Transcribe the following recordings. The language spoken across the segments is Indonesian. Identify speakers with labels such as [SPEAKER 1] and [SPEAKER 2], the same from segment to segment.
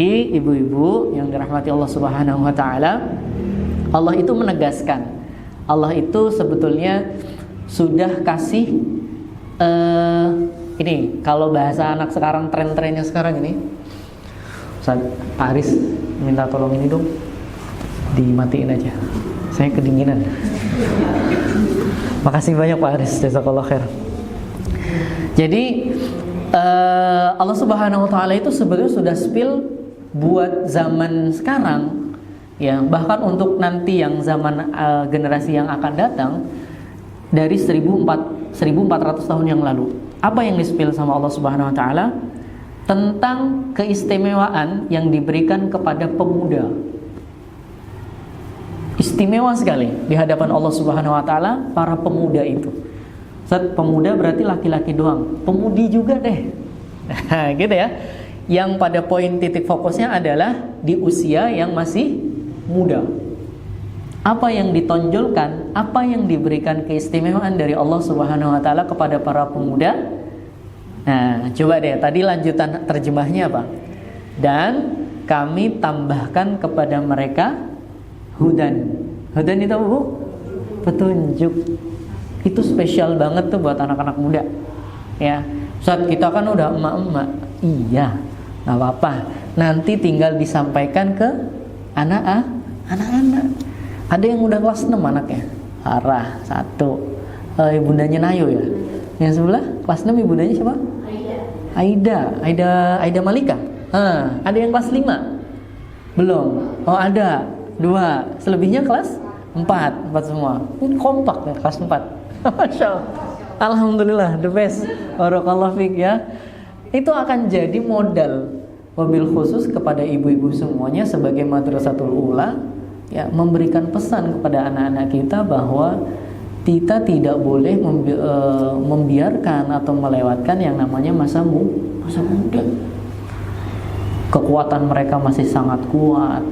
[SPEAKER 1] Ibu-ibu yang dirahmati Allah Subhanahu wa taala, Allah itu menegaskan, Allah itu sebetulnya sudah kasih ini kalau bahasa anak sekarang, tren-trennya sekarang ini. Ustaz, Pak Aris minta tolong ini dong, dimatiin aja, saya kedinginan. Makasih banyak Pak Aris, jazakallah khair. Jadi Allah Subhanahu wa taala itu sebetulnya sudah spill buat zaman sekarang, ya, bahkan untuk nanti yang zaman generasi yang akan datang dari 1400 tahun yang lalu. Apa yang di-spill sama Allah Subhanahu wa taala tentang keistimewaan yang diberikan kepada pemuda. Istimewa sekali di hadapan Allah Subhanahu wa taala para pemuda itu. Saat pemuda berarti laki-laki doang, pemudi juga deh. Gitu ya. Yang pada poin titik fokusnya adalah di usia yang masih muda. Apa yang ditonjolkan, apa yang diberikan keistimewaan dari Allah Subhanahu wa taala kepada para pemuda. Nah, coba deh tadi lanjutan terjemahnya apa? Dan kami tambahkan kepada mereka hudan. Hudan itu apa, Bu? Petunjuk. Itu spesial banget tuh buat anak-anak muda. Ya. Saat kita kan udah emak-emak. Iya. Nggak apa-apa, nanti tinggal disampaikan ke anak-anak. Ada yang udah kelas 6 anaknya, Farah, 1. Ibundanya Nayo ya. Yang sebelah kelas 6 ibundanya siapa? Aida Malika. Ada yang kelas 5? Belum. Oh ada 2. Selebihnya kelas 4 semua. Ini kompak ya, kelas 4. Masya Allah. Alhamdulillah, the best. Barakallahu fiik ya. Itu akan jadi modal, wabil khusus kepada ibu-ibu semuanya sebagai madrasatul ula, ya, memberikan pesan kepada anak-anak kita bahwa kita tidak boleh membiarkan atau melewatkan yang namanya masa muda. Kekuatan mereka masih sangat kuat,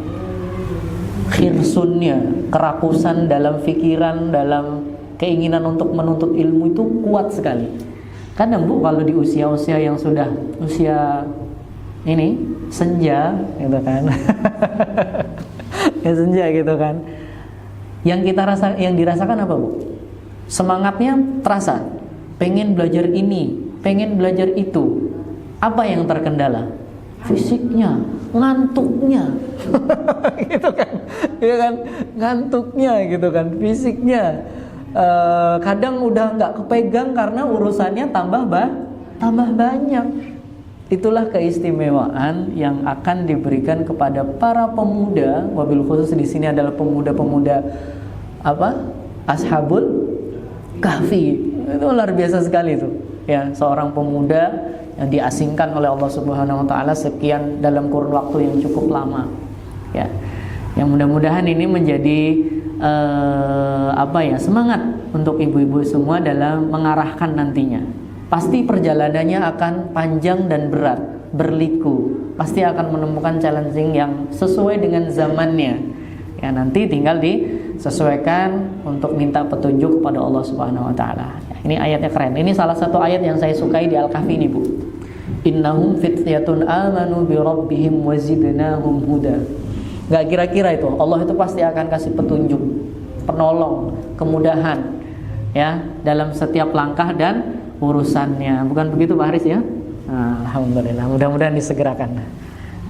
[SPEAKER 1] khirsunnya, kerakusan dalam pikiran, dalam keinginan untuk menuntut ilmu itu kuat sekali. Kadang Bu, kalau di usia-usia yang sudah usia ini senja gitu kan. Ya senja gitu kan. Yang dirasakan apa, Bu? Semangatnya terasa. Pengen belajar ini, pengen belajar itu. Apa yang terkendala? Fisiknya, ngantuknya. Gitu kan. Ya kan? Ngantuknya gitu kan, fisiknya. Kadang udah nggak kepegang karena urusannya tambah banyak. Itulah keistimewaan yang akan diberikan kepada para pemuda, wabil khusus di sini adalah pemuda-pemuda Ashabul Kahfi. Itu luar biasa sekali itu. Ya, seorang pemuda yang diasingkan oleh Allah Subhanahu wa taala sekian dalam kurun waktu yang cukup lama. Ya. Yang mudah-mudahan ini menjadi semangat untuk ibu-ibu semua dalam mengarahkan nantinya. Pasti perjalanannya akan panjang dan berat, berliku. Pasti akan menemukan challenging yang sesuai dengan zamannya. Ya, nanti tinggal disesuaikan untuk minta petunjuk kepada Allah Subhanahu wa taala. Ini ayatnya keren. Ini salah satu ayat yang saya sukai di Al-Kahfi ini, Bu. Innahum fityatun amanu bi rabbihim wazidnahum huda. Gak kira-kira itu Allah itu pasti akan kasih petunjuk, penolong, kemudahan ya dalam setiap langkah dan urusannya. Bukan begitu Pak Haris ya? Alhamdulillah, mudah-mudahan disegerakan.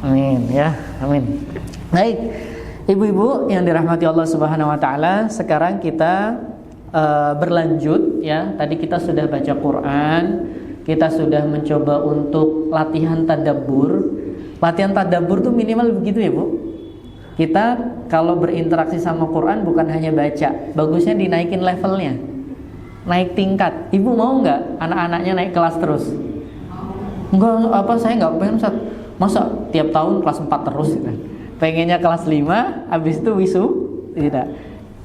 [SPEAKER 1] Amin ya, amin. Baik, ibu-ibu yang dirahmati Allah Subhanahu wa taala, sekarang kita berlanjut ya. Tadi kita sudah baca Quran, kita sudah mencoba untuk latihan tadabbur. Latihan tadabbur tuh minimal begitu ya, Bu. Kita kalau berinteraksi sama Quran bukan hanya baca, bagusnya dinaikin levelnya, naik tingkat. Ibu mau nggak anak-anaknya naik kelas terus? Enggak, saya nggak pengen, Ustaz. Masa tiap tahun kelas 4 terus gitu. Pengennya kelas 5, habis itu tidak.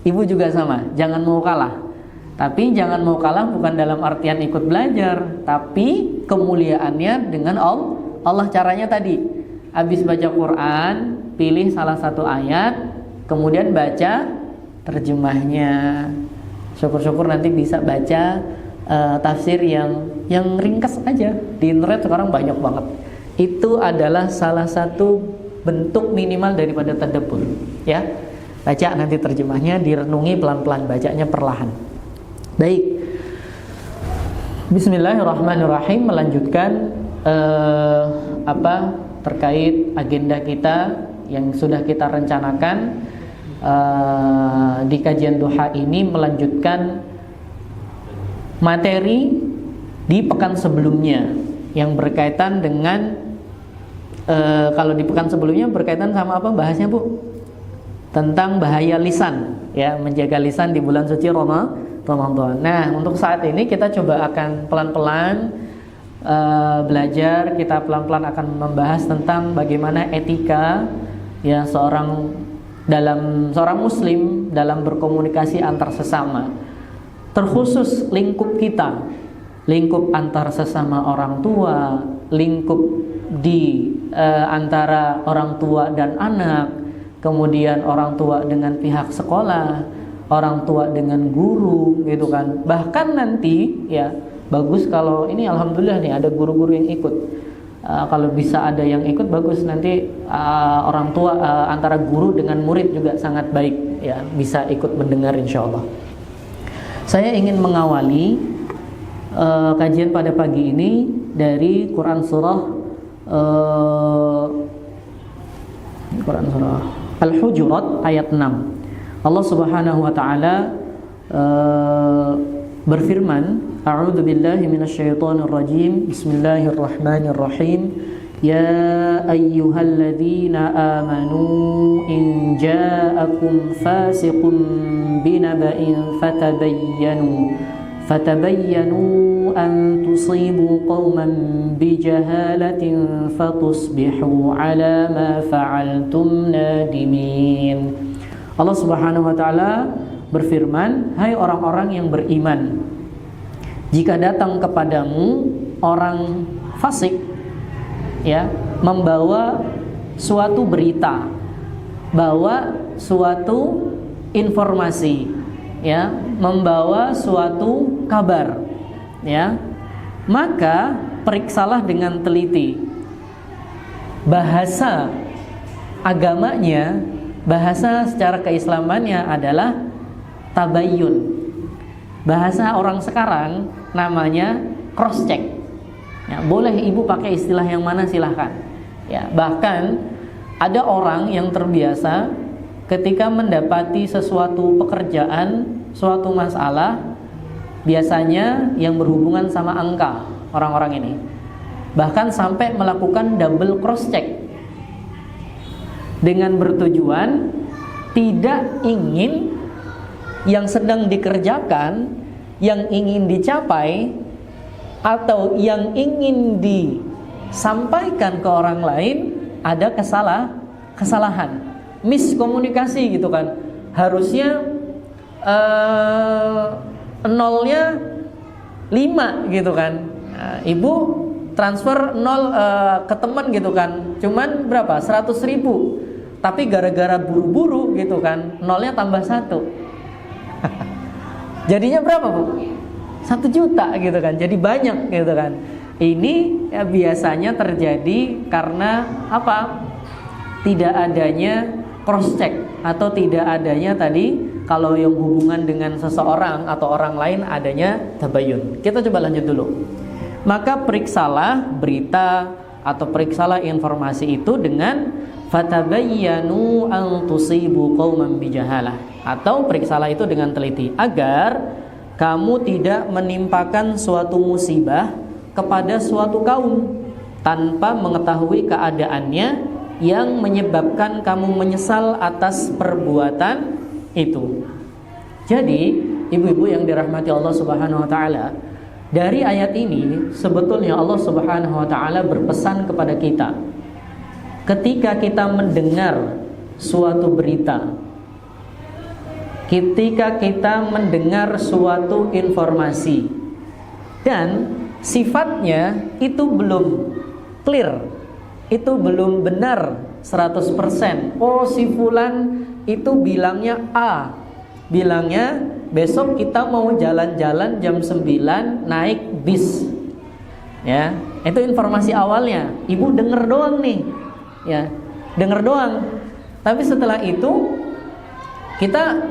[SPEAKER 1] Ibu juga sama, jangan mau kalah. Tapi jangan mau kalah bukan dalam artian ikut belajar, tapi kemuliaannya dengan Allah. Caranya tadi, habis baca Quran, pilih salah satu ayat, kemudian baca terjemahnya. Syukur-syukur nanti bisa baca tafsir yang ringkas aja. Di internet sekarang banyak banget. Itu adalah salah satu bentuk minimal daripada tadabbur, ya. Baca nanti terjemahnya, direnungi pelan-pelan, bacanya perlahan. Baik. Bismillahirrahmanirrahim. Melanjutkan terkait agenda kita yang sudah kita rencanakan di kajian duha ini, melanjutkan materi di pekan sebelumnya yang berkaitan dengan kalau di pekan sebelumnya berkaitan sama apa bahasnya, Bu? Tentang bahaya lisan, ya, menjaga lisan di bulan suci Ramadan. Nah, untuk saat ini kita coba akan pelan-pelan belajar, kita pelan-pelan akan membahas tentang bagaimana etika, ya, seorang muslim dalam berkomunikasi antar sesama. Terkhusus lingkup kita, lingkup antar sesama orang tua, lingkup di antara orang tua dan anak, kemudian orang tua dengan pihak sekolah, orang tua dengan guru, gitu kan. Bahkan nanti, ya, bagus kalau ini, alhamdulillah nih ada guru-guru yang ikut. Kalau bisa ada yang ikut bagus, nanti orang tua antara guru dengan murid juga sangat baik, ya, bisa ikut mendengar insyaallah. Saya ingin mengawali kajian pada pagi ini dari Quran surah Al-Hujurat ayat 6. Allah Subhanahu wa taala berfirman, A'udzu billahi minasyaitonir rajim. Bismillahirrahmanirrahim. Ya ayyuhalladzina amanu in ja'akum fasiqun binaba'in fatabayyanu an tusibu qauman bijahalatin fatusbihu ala ma fa'altum nadimin. Allah Subhanahu wa taala berfirman, hai orang-orang yang beriman, jika datang kepadamu orang fasik, ya, membawa suatu berita, bawa suatu informasi, ya, membawa suatu kabar, ya, maka periksalah dengan teliti. Bahasa agamanya, bahasa secara keislamannya adalah tabayyun. Bahasa orang sekarang namanya cross check. Ya, boleh ibu pakai istilah yang mana silahkan. Ya, bahkan ada orang yang terbiasa ketika mendapati sesuatu pekerjaan, suatu masalah, biasanya yang berhubungan sama angka, orang-orang ini. Bahkan sampai melakukan double cross check dengan bertujuan tidak ingin yang sedang dikerjakan, yang ingin dicapai, atau yang ingin disampaikan ke orang lain ada kesalahan, miskomunikasi gitu kan. Harusnya nolnya 5 gitu kan. Ibu transfer 0 ke teman gitu kan, cuman berapa? 100.000. Tapi gara-gara buru-buru gitu kan, nolnya tambah 1. Jadinya berapa, Bu? 1 juta gitu kan. Jadi banyak gitu kan. Ini ya biasanya terjadi karena apa? Tidak adanya cross check, atau tidak adanya tadi kalau yang hubungan dengan seseorang atau orang lain adanya tabayun. Kita coba lanjut dulu. Maka periksalah berita atau periksalah informasi itu dengan fatabayyanu an tusibu qauman bijahalah, atau periksalah itu dengan teliti agar kamu tidak menimpakan suatu musibah kepada suatu kaum tanpa mengetahui keadaannya yang menyebabkan kamu menyesal atas perbuatan itu. Jadi, ibu-ibu yang dirahmati Allah Subhanahu wa taala, dari ayat ini sebetulnya Allah Subhanahu wa taala berpesan kepada kita. Ketika kita mendengar suatu berita, ketika kita mendengar suatu informasi dan sifatnya itu belum clear, itu belum benar 100%. Oh, si fulan itu bilangnya A, bilangnya besok kita mau jalan-jalan jam 9 naik bis. Ya, itu informasi awalnya. Ibu denger doang nih. Ya. dengar doang. Tapi setelah itu kita,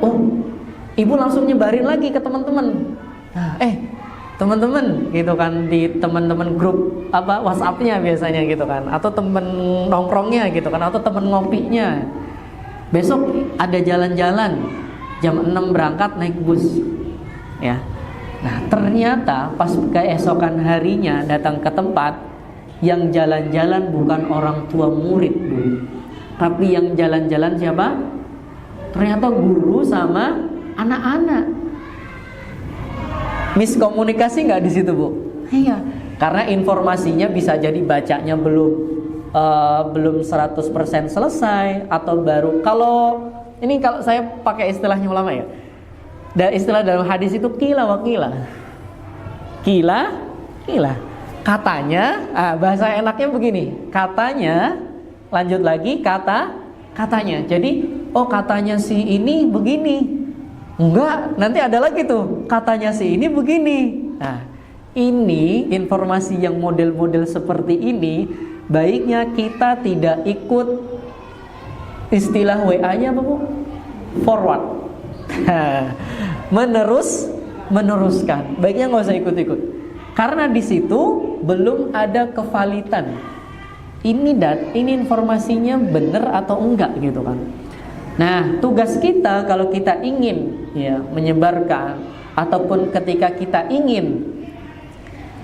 [SPEAKER 1] ibu langsung nyebarin lagi ke teman-teman. Nah, teman-teman gitu kan, di teman-teman grup WhatsApp-nya biasanya gitu kan, atau teman nongkrongnya gitu kan, atau teman ngopinya. Besok ada jalan-jalan, jam 6 berangkat naik bus. Ya. Nah, ternyata pas keesokan harinya datang ke tempat, yang jalan-jalan bukan orang tua murid, Bu. Tapi yang jalan-jalan siapa? Ternyata guru sama anak-anak. Miskomunikasi nggak di situ, Bu? Iya. Karena informasinya bisa jadi bacanya belum 100% selesai, atau baru. Kalau saya pakai istilahnya ulama ya. Dan istilah dalam hadis itu kila wa kila. Kila. Katanya, bahasa enaknya begini. Katanya, lanjut lagi katanya. Jadi, katanya si ini begini. Enggak, nanti ada lagi tuh. Katanya si ini begini. Nah, ini informasi yang model-model seperti ini, baiknya kita tidak ikut istilah WA-nya apa, Bu? Forward. Meneruskan. Baiknya nggak usah ikut-ikut. Karena di situ belum ada kevalitan. Ini informasinya benar atau enggak gitu kan. Nah, tugas kita kalau kita ingin menyebarkan, ataupun ketika kita ingin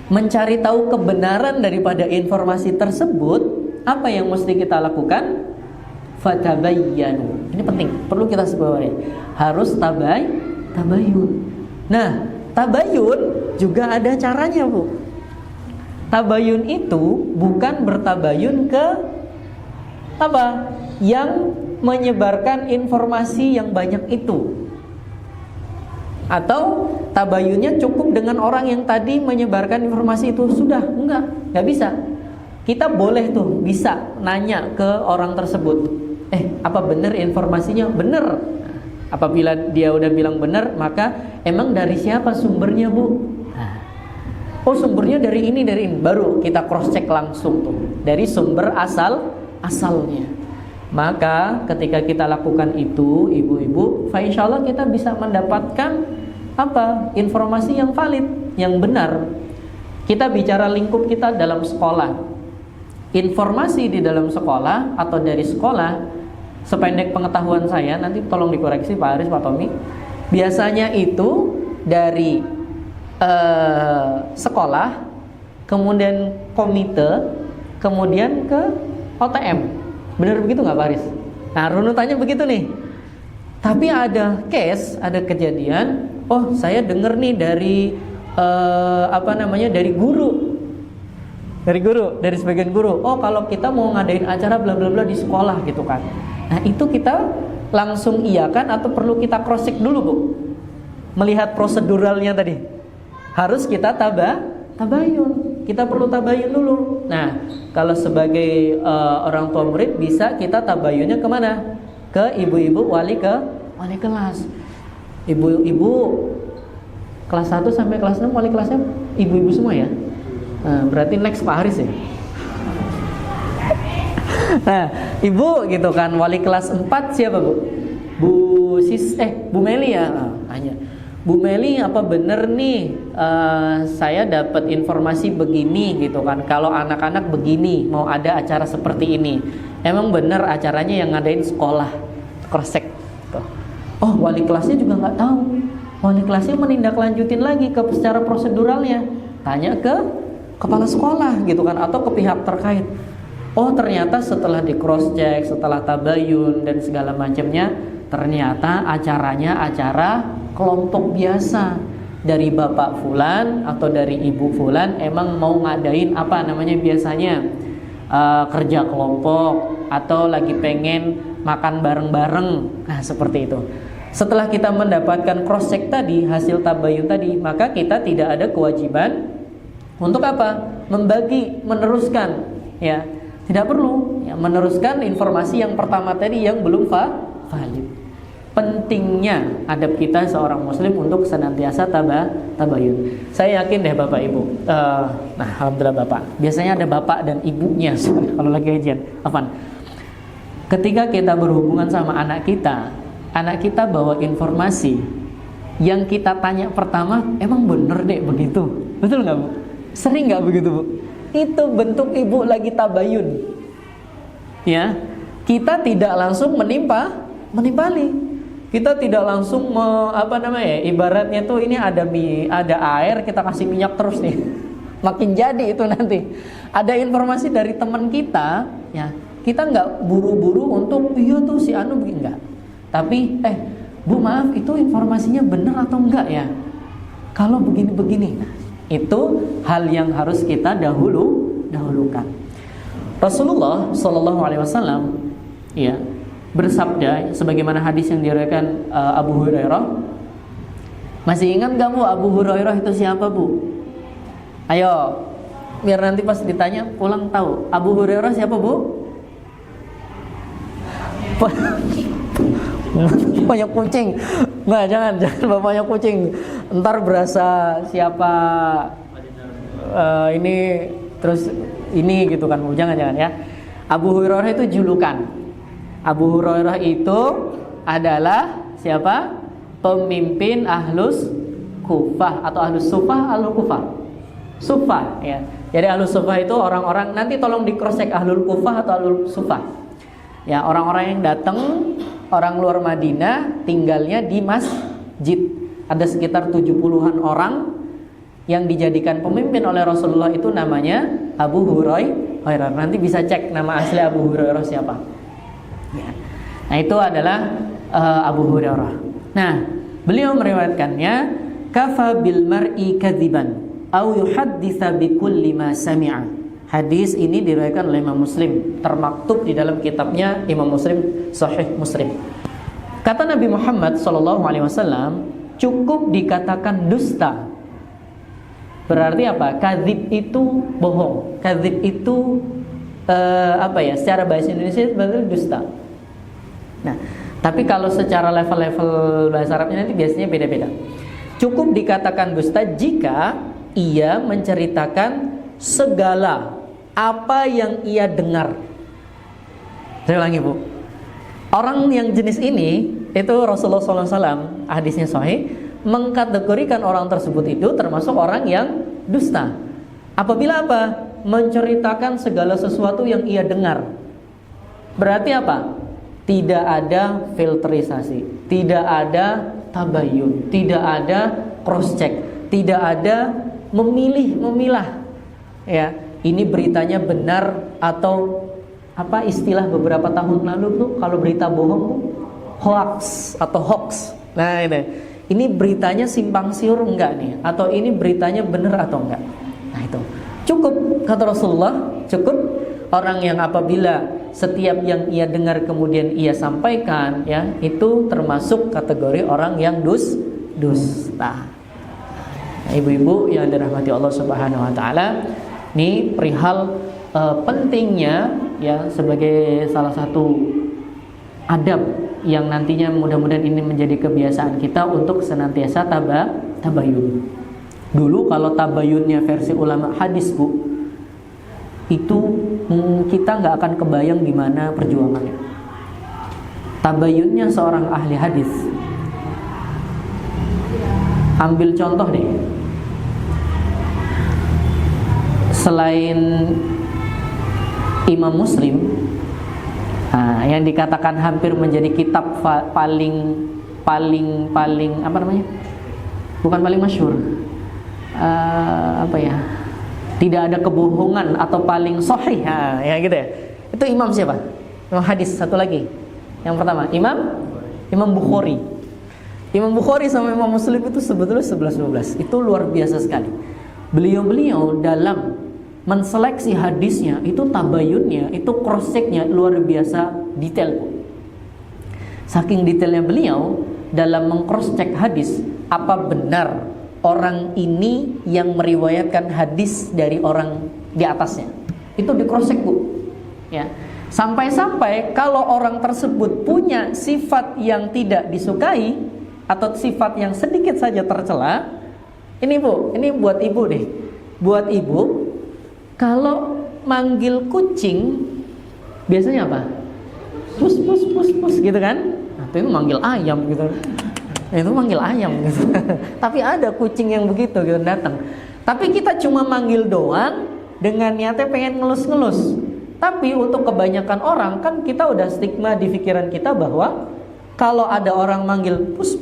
[SPEAKER 1] mencari tahu kebenaran daripada informasi tersebut, apa yang mesti kita lakukan? Fatabayyanu. Ini penting, perlu kita sebawahi. Harus tabayun. Nah, tabayun juga ada caranya, Bu. Tabayun itu bukan bertabayun ke yang menyebarkan informasi yang banyak itu, atau tabayunnya cukup dengan orang yang tadi menyebarkan informasi itu. Sudah, nggak bisa. Kita boleh bisa nanya ke orang tersebut, apa benar informasinya? Benar. Apabila dia udah bilang benar, maka emang dari siapa sumbernya, Bu? Sumbernya dari ini. Baru kita cross check langsung dari sumber asalnya. Maka ketika kita lakukan itu, ibu-ibu, insyaallah kita bisa mendapatkan informasi yang valid, yang benar. Kita bicara lingkup kita dalam sekolah. Informasi di dalam sekolah atau dari sekolah, sependek pengetahuan saya, nanti tolong dikoreksi Pak Aris, Pak Tommy, biasanya itu dari sekolah, kemudian komite, kemudian ke OTM. Benar begitu nggak Pak Aris? Nah, runutannya begitu nih. Tapi ada case, ada kejadian, saya dengar nih dari dari sebagian guru. Kalau kita mau ngadain acara bla bla bla di sekolah gitu kan. Nah, itu kita langsung iyakan atau perlu kita cross check dulu, Bu? Melihat proseduralnya tadi. Harus kita tabayun. Kita perlu tabayun dulu. Nah, kalau sebagai orang tua murid, bisa kita tabayunnya kemana? Ke ibu-ibu wali kelas. Ibu-ibu kelas 1 sampai kelas 6 wali kelasnya ibu-ibu semua ya. Nah, berarti next Pak Haris ya. Nah, ibu gitu kan, wali kelas 4 siapa, Bu? Bu Meli ya. Tanya. Bu Meli, apa bener nih saya dapat informasi begini gitu kan, kalau anak-anak begini mau ada acara seperti ini, emang bener acaranya yang ngadain sekolah? Cross check gitu. Wali kelasnya juga nggak tahu. Wali kelasnya menindaklanjutin lagi ke secara proseduralnya, tanya ke kepala sekolah gitu kan, atau ke pihak terkait. Ternyata setelah di cross check, setelah tabayun dan segala macamnya, ternyata acaranya acara kelompok biasa dari Bapak Fulan atau dari Ibu Fulan, emang mau ngadain biasanya kerja kelompok atau lagi pengen makan bareng-bareng. Nah, seperti itu. Setelah kita mendapatkan cross check tadi, hasil tabayun tadi, maka kita tidak ada kewajiban untuk meneruskan ya. Tidak perlu meneruskan informasi yang pertama tadi yang belum valid. Pentingnya adab kita seorang muslim untuk senantiasa tabayun. Saya yakin deh Bapak Ibu. Alhamdulillah Bapak. Biasanya ada bapak dan ibunya kalau lagi kajian. Ketika kita berhubungan sama anak kita bawa informasi, yang kita tanya pertama, emang bener dek begitu? Betul nggak Bu? Sering nggak begitu Bu? Itu bentuk ibu lagi tabayun. Ya, kita tidak langsung menimpali. Kita tidak langsung ibaratnya tuh ini ada air, kita kasih minyak terus nih. Makin jadi itu nanti. Ada informasi dari teman kita, ya. Kita nggak buru-buru untuk iya tuh si Anu begini, enggak. Tapi Bu maaf itu informasinya benar atau enggak ya? Kalau begini-begini, itu hal yang harus kita dahulukan. Rasulullah Shallallahu Alaihi Wasallam ya bersabda sebagaimana hadis yang diriwayatkan Abu Hurairah. Masih ingat nggak Bu Abu Hurairah itu siapa Bu? Ayo, biar nanti pas ditanya pulang tahu. Abu Hurairah siapa Bu? Banyak kucing. Nggak, jangan bapaknya kucing. Ntar berasa siapa ini terus ini gitu kan. Jangan ya. Abu Hurairah itu julukan. Abu Hurairah itu adalah siapa? Pemimpin Ahlus Kufah atau Ahlus Sufah, Ahlul Kufah. Sufah ya. Jadi Ahlus Sufah itu orang-orang, nanti tolong di cross check Ahlul Kufah atau Ahlul Sufah. Ya, orang-orang yang datang, orang luar Madinah tinggalnya di masjid. Ada sekitar 70-an orang yang dijadikan pemimpin oleh Rasulullah, itu namanya Abu Hurairah. Nanti bisa cek nama asli Abu Hurairah siapa. Ya. Nah, itu adalah Abu Hurairah. Nah, beliau meriwayatkannya, kafa bil mar'i kadziban au yuhadditsa bi kulli ma sami'a. Hadis ini diriwayatkan oleh Imam Muslim, termaktub di dalam kitabnya Imam Muslim, Sahih Muslim. Kata Nabi Muhammad SAW, cukup dikatakan dusta. Berarti apa? Kadzib itu bohong. Kadzib itu secara bahasa Indonesia berarti dusta. Nah, tapi kalau secara level-level bahasa Arabnya nanti biasanya beda-beda. Cukup dikatakan dusta jika ia menceritakan segala apa yang ia dengar. Saya ulangi Bu. Orang yang jenis ini itu Rasulullah SAW, hadisnya sahih, mengkategorikan orang tersebut itu termasuk orang yang dusta. Apabila apa? Menceritakan segala sesuatu yang ia dengar. Berarti apa? Tidak ada filterisasi, tidak ada tabayun, tidak ada cross check, tidak ada memilah. Ya, ini beritanya benar atau apa istilah beberapa tahun lalu tuh kalau berita bohong hoax atau hoax. Nah, ini beritanya simpang siur enggak nih, atau ini beritanya benar atau enggak. Nah, itu cukup kata Rasulullah, cukup orang yang apabila setiap yang ia dengar kemudian ia sampaikan, ya, itu termasuk kategori orang yang dusta. Nah, ibu-ibu yang dirahmati Allah Subhanahu wa taala, ini perihal pentingnya ya sebagai salah satu adab yang nantinya mudah-mudahan ini menjadi kebiasaan kita untuk senantiasa tabayun. Dulu kalau tabayunnya versi ulama hadis Bu, itu kita nggak akan kebayang gimana perjuangannya. Tabayunnya seorang ahli hadis. Ambil contoh deh. Selain Imam Muslim, yang dikatakan hampir menjadi kitab paling apa namanya? Bukan paling masyhur. Tidak ada kebohongan atau paling sahih, ya gitu ya. Itu imam siapa? Imam hadis satu lagi. Yang pertama, Imam Bukhari. Imam Bukhari sama Imam Muslim itu sebetulnya 11-12. Itu luar biasa sekali. Beliau dalam menseleksi hadisnya, itu tabayunnya, itu cross checknya luar biasa detail. Saking detailnya beliau dalam meng-cross check hadis, apa benar orang ini yang meriwayatkan hadis dari orang di atasnya. Itu di cross check Bu. Ya. Sampai-sampai kalau orang tersebut punya sifat yang tidak disukai atau sifat yang sedikit saja tercela, ini Bu, ini buat ibu deh. Buat ibu, kalau manggil kucing biasanya apa? pus gitu kan. Nah, itu manggil ayam gitu. Itu manggil ayam gitu. Tapi ada kucing yang begitu gitu datang. Tapi kita cuma manggil doang dengan niatnya pengen ngelus-ngelus. Tapi untuk kebanyakan orang kan kita udah stigma di pikiran kita bahwa kalau ada orang manggil pus,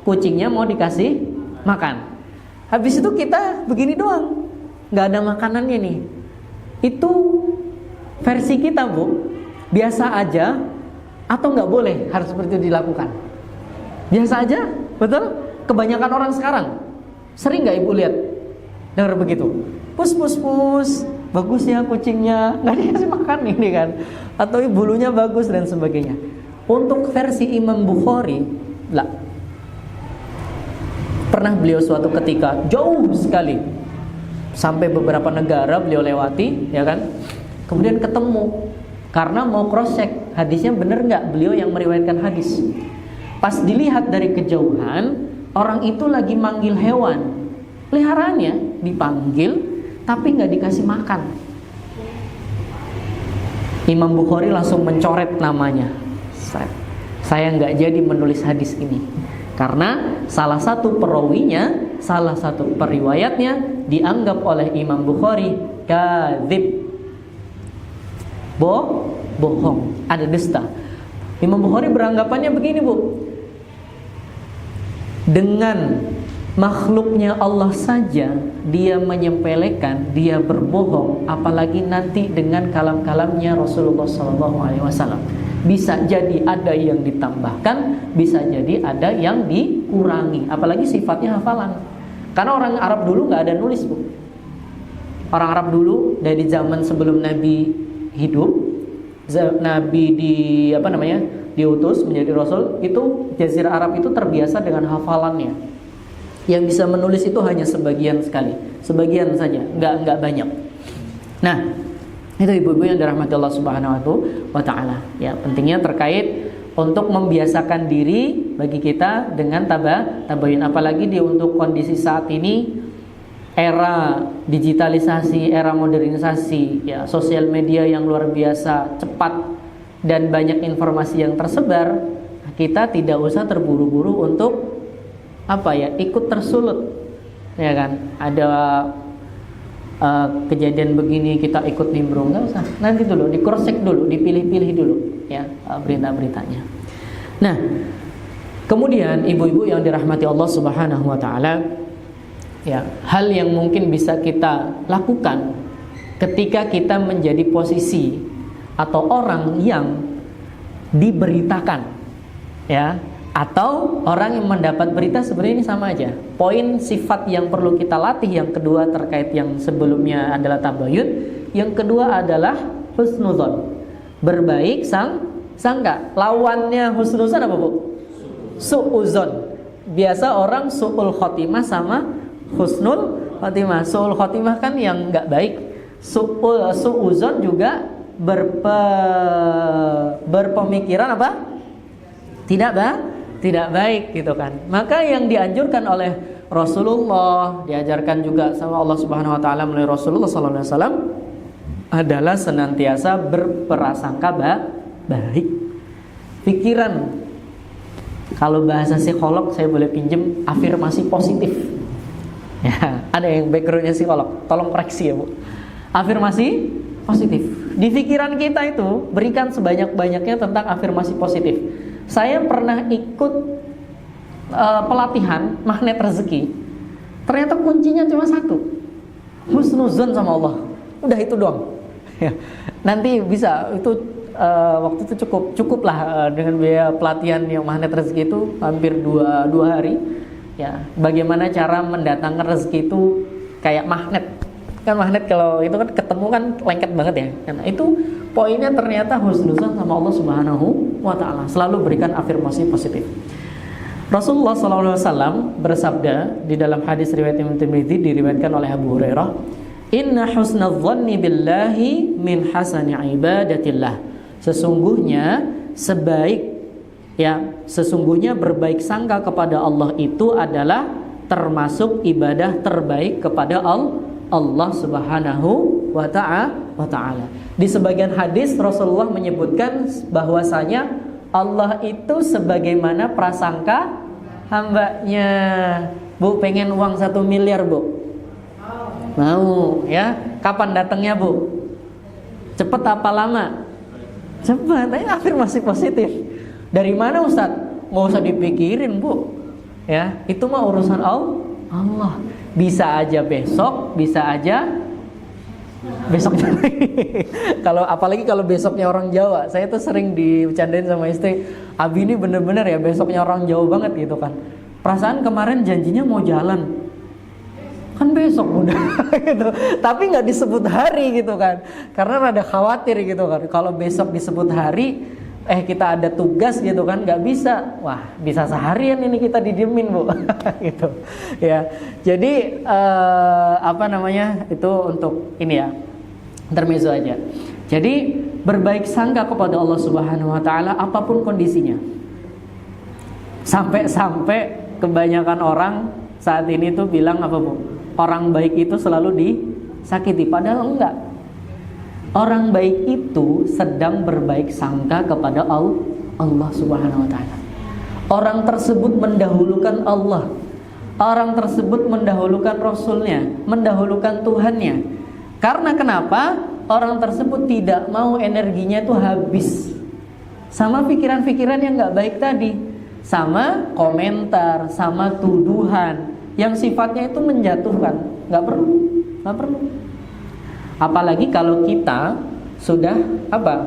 [SPEAKER 1] kucingnya mau dikasih makan. Habis itu kita begini doang, nggak ada makanannya nih. Itu versi kita, Bu. Biasa aja atau nggak boleh harus seperti itu dilakukan? Biasa aja, betul? Kebanyakan orang sekarang sering nggak Ibu lihat dengar begitu? Pus, bagus ya kucingnya, nggak dikasih makan ini kan? Atau bulunya bagus dan sebagainya. Untuk versi Imam Bukhari, lah. Pernah beliau suatu ketika jauh sekali sampai beberapa negara beliau lewati, ya kan? Kemudian ketemu karena mau cross check hadisnya benar nggak beliau yang meriwayatkan hadis. Pas dilihat dari kejauhan, orang itu lagi manggil hewan peliharaannya, dipanggil tapi nggak dikasih makan. Imam Bukhari langsung mencoret namanya. Saya nggak jadi menulis hadis ini karena salah satu perawinya, salah satu periwayatnya dianggap oleh Imam Bukhari kadzib, bohong, ada dusta. Imam Bukhari beranggapannya begini, Bu. Dengan makhluknya Allah saja dia menyepelekan, dia berbohong, apalagi nanti dengan kalam-kalamnya Rasulullah SAW. Bisa jadi ada yang ditambahkan, bisa jadi ada yang dikurangi, apalagi sifatnya hafalan. Karena orang Arab dulu nggak ada nulis, Bu. Orang Arab dulu dari zaman sebelum Nabi hidup, Nabi diutus menjadi Rasul, itu Jazirah Arab itu terbiasa dengan hafalannya. Yang bisa menulis itu hanya sebagian sekali, sebagian saja, nggak banyak. Nah, itu ibu-ibu yang dirahmati Allah Subhanahu wa Ta'ala. Ya, pentingnya terkait untuk membiasakan diri bagi kita dengan tabayun, apalagi di untuk kondisi saat ini, era digitalisasi, era modernisasi, ya, sosial media yang luar biasa cepat dan banyak informasi yang tersebar. Kita tidak usah terburu-buru untuk ikut tersulut, ya kan? Ada kejadian begini kita ikut nimbrung, nggak usah. Nanti dulu di cross check dulu, dipilih-pilih dulu, ya, berita-beritanya. Nah, kemudian ibu-ibu yang dirahmati Allah Subhanahu wa Ta'ala, ya, hal yang mungkin bisa kita lakukan ketika kita menjadi posisi atau orang yang diberitakan, ya, atau orang yang mendapat berita, sebenarnya ini sama aja. Poin sifat yang perlu kita latih yang kedua terkait yang sebelumnya adalah tabayun, yang kedua adalah husnuzon, berbaik sangka. Lawannya husnuzon apa, Bu? Su'uzon. Biasa orang su'ul khotimah sama husnul khotimah. Su'ul khotimah kan yang nggak baik. Su'uzon juga berpemikiran apa? Tidak baik gitu kan. Maka yang dianjurkan oleh Rasulullah, diajarkan juga sama Allah Subhanahu wa Ta'ala melalui Rasulullah sallallahu alaihi wasallam adalah senantiasa berprasangka baik. Pikiran, kalau bahasa psikolog saya boleh pinjem, afirmasi positif. Ya, ada yang backgroundnya psikolog, tolong koreksi ya, Bu. Afirmasi positif. Di pikiran kita itu berikan sebanyak-banyaknya tentang afirmasi positif. Saya pernah ikut pelatihan magnet rezeki. Ternyata kuncinya cuma satu, husnuzon sama Allah. Udah itu doang. Ya. Nanti bisa itu waktu itu cukup lah dengan biaya pelatihan yang magnet rezeki itu hampir dua hari. Ya, bagaimana cara mendatangkan rezeki itu kayak magnet. Kan magnet kalau itu kan ketemu kan lengket banget ya. Karena itu poinnya ternyata husnuzon sama Allah Subhanahu wa Ta'ala. Selalu berikan afirmasi positif. Rasulullah SAW bersabda di dalam hadis riwayat Imam Tirmidzi, diriwayatkan oleh Abu Hurairah, "Inna husnadh-dhanni billahi min hasani ibadatillah." Sesungguhnya berbaik sangka kepada Allah itu adalah termasuk ibadah terbaik kepada Allah Subhanahu wa ta'ala. Di sebagian hadis Rasulullah menyebutkan bahwasanya Allah itu sebagaimana prasangka hambanya. Bu, pengen uang 1 miliar, Bu? Mau, ya? Kapan datangnya, Bu? Cepet apa lama? Cepet. Afirmasi positif. Dari mana, Ustadz? Nggak usah dipikirin, Bu. Ya, itu mah urusan Allah. Bisa aja besok, bisa aja besoknya lagi. Apalagi kalau besoknya orang Jawa, saya tuh sering dibercandain sama istri, Abi ini bener-bener ya besoknya orang Jawa banget gitu kan. Perasaan kemarin janjinya mau jalan, kan besok udah gitu. Tapi nggak disebut hari gitu kan, karena rada khawatir gitu kan. Kalau besok disebut hari, kita ada tugas gitu kan, nggak bisa. Wah, bisa seharian ini kita didiemin, Bu. Gitu ya. Jadi itu untuk ini ya, intermezzo aja. Jadi berbaik sangka kepada Allah Subhanahu wa taala apapun kondisinya. Sampai kebanyakan orang saat ini tuh bilang apa, Bu? Orang baik itu selalu disakiti, padahal enggak. Orang baik itu sedang berbaik sangka kepada Allah Subhanahu wa taala. Orang tersebut mendahulukan Allah. Orang tersebut mendahulukan Rasulnya, mendahulukan Tuhannya. Karena kenapa? Orang tersebut tidak mau energinya itu habis sama pikiran-pikiran yang gak baik tadi, sama komentar, sama tuduhan yang sifatnya itu menjatuhkan. Gak perlu. Apalagi kalau kita sudah